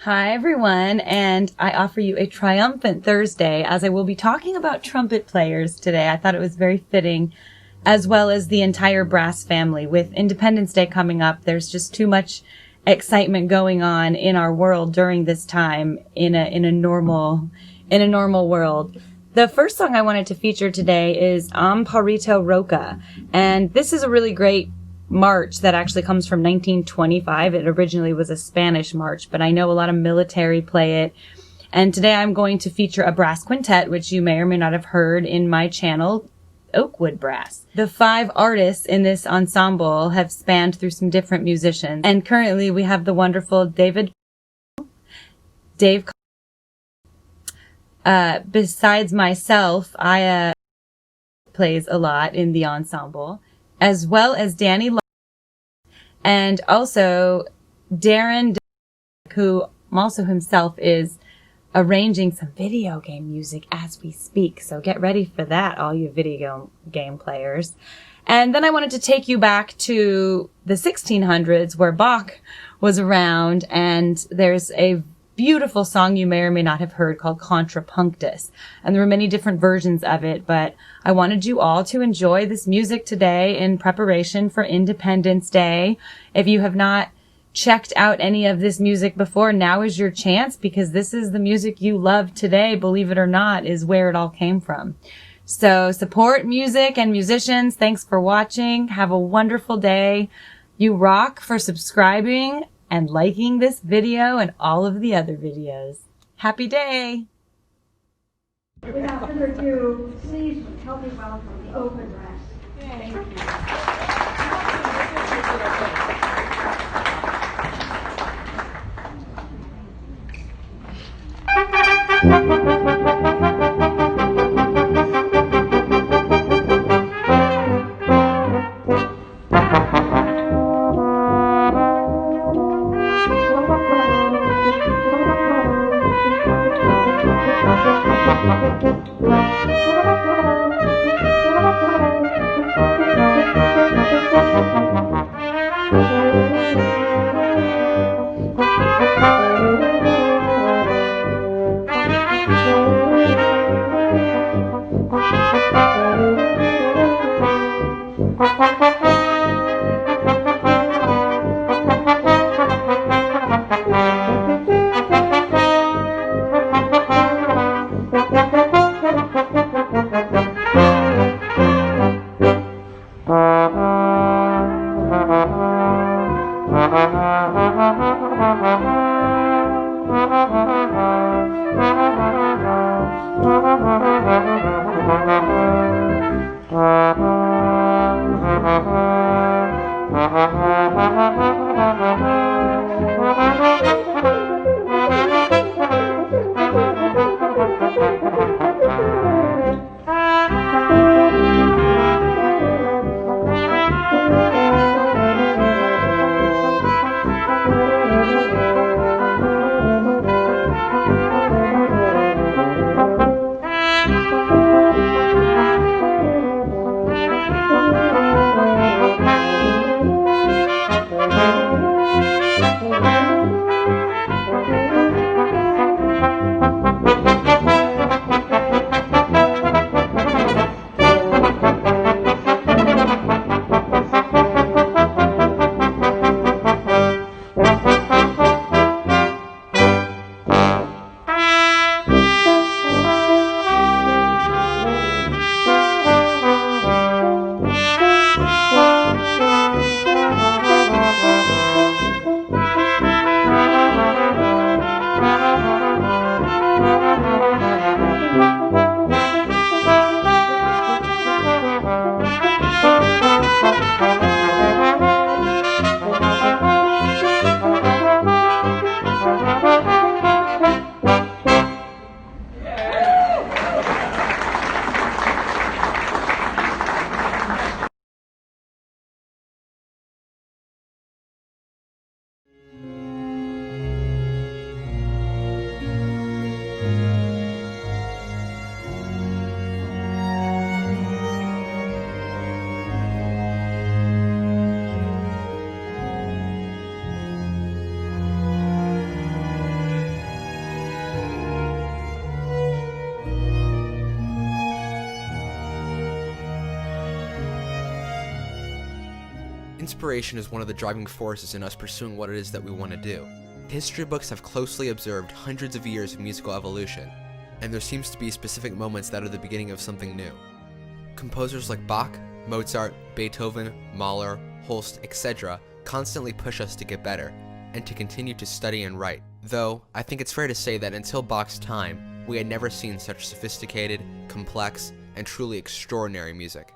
Hi everyone, and I offer you a triumphant Thursday as I will be talking about trumpet players today. I thought it was very fitting, as well as the entire brass family. With Independence Day coming up, there's just too much excitement going on in our world during this time in a normal world. The first song I wanted to feature today is Amparito Roca, and this is a really great march that actually comes from 1925. It originally was a Spanish march, but I know a lot of military play it. And today I'm going to feature a brass quintet, which you may or may not have heard in my channel, Oakwood Brass. The 5 artists in this ensemble have spanned through some different musicians. And currently we have the wonderful Dave. Besides myself, Aija plays a lot in the ensemble, as well as Danny and also Darren D, who also himself is arranging some video game music as we speak. So get ready for that, all you video game players. And then I wanted to take you back to the 1600s where Bach was around, and there's a beautiful song you may or may not have heard called Contrapuctus. And there were many different versions of it, but I wanted you all to enjoy this music today in preparation for Independence Day. If you have not checked out any of this music before, now is your chance, because this is the music you love today, believe it or not, is where it all came from. So support music and musicians. Thanks for watching. Have a wonderful day. You rock for subscribing and liking this video and all of the other videos. Happy day! Without further ado, please help me welcome the Oakwood Brass. Thank you. Inspiration is one of the driving forces in us pursuing what it is that we want to do. History books have closely observed hundreds of years of musical evolution, and there seems to be specific moments that are the beginning of something new. Composers like Bach, Mozart, Beethoven, Mahler, Holst, etc. constantly push us to get better, and to continue to study and write. Though, I think it's fair to say that until Bach's time, we had never seen such sophisticated, complex, and truly extraordinary music.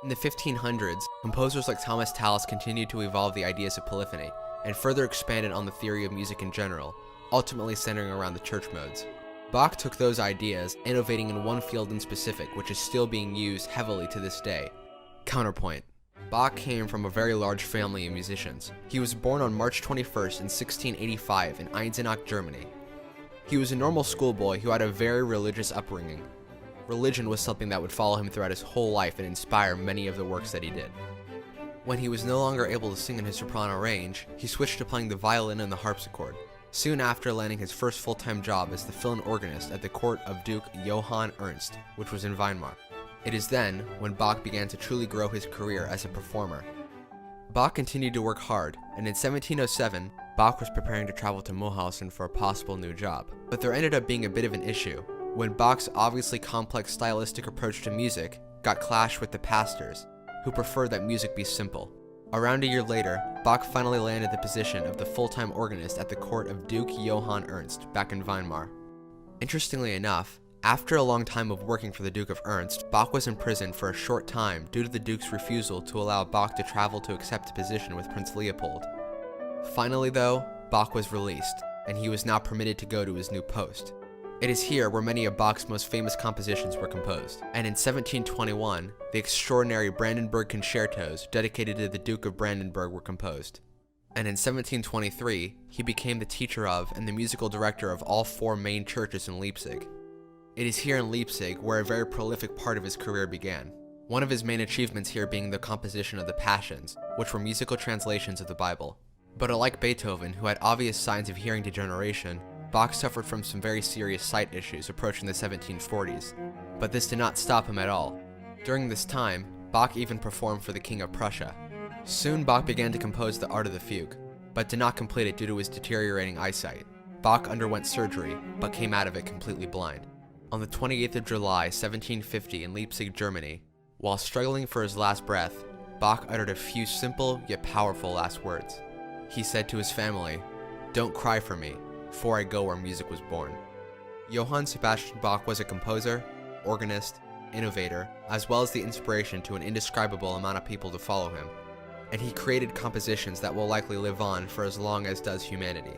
In the 1500s, composers like Thomas Tallis continued to evolve the ideas of polyphony, and further expanded on the theory of music in general, ultimately centering around the church modes. Bach took those ideas, innovating in one field in specific, which is still being used heavily to this day: counterpoint. Bach came from a very large family of musicians. He was born on March 21st in 1685 in Eisenach, Germany. He was a normal schoolboy who had a very religious upbringing. Religion was something that would follow him throughout his whole life and inspire many of the works that he did. When he was no longer able to sing in his soprano range, he switched to playing the violin and the harpsichord, soon after landing his first full-time job as the fill-in organist at the court of Duke Johann Ernst, which was in Weimar. It is then when Bach began to truly grow his career as a performer. Bach continued to work hard, and in 1707, Bach was preparing to travel to Mulhausen for a possible new job. But there ended up being a bit of an issue when Bach's obviously complex stylistic approach to music got clashed with the pastors, who preferred that music be simple. Around a year later, Bach finally landed the position of the full-time organist at the court of Duke Johann Ernst back in Weimar. Interestingly enough, after a long time of working for the Duke of Ernst, Bach was imprisoned for a short time due to the Duke's refusal to allow Bach to travel to accept a position with Prince Leopold. Finally though, Bach was released, and he was now permitted to go to his new post. It is here where many of Bach's most famous compositions were composed, and in 1721, the extraordinary Brandenburg concertos dedicated to the Duke of Brandenburg were composed. And in 1723, he became the teacher of and the musical director of all 4 main churches in Leipzig. It is here in Leipzig where a very prolific part of his career began. One of his main achievements here being the composition of the Passions, which were musical translations of the Bible. But unlike Beethoven, who had obvious signs of hearing degeneration, Bach suffered from some very serious sight issues approaching the 1740s. But this did not stop him at all. During this time, Bach even performed for the King of Prussia. Soon Bach began to compose the Art of the Fugue, but did not complete it due to his deteriorating eyesight. Bach underwent surgery, but came out of it completely blind. On the 28th of July, 1750 in Leipzig, Germany, while struggling for his last breath, Bach uttered a few simple yet powerful last words. He said to his family, "Don't cry for me, for I go where music was born." Johann Sebastian Bach was a composer, organist, innovator, as well as the inspiration to an indescribable amount of people to follow him. And he created compositions that will likely live on for as long as does humanity.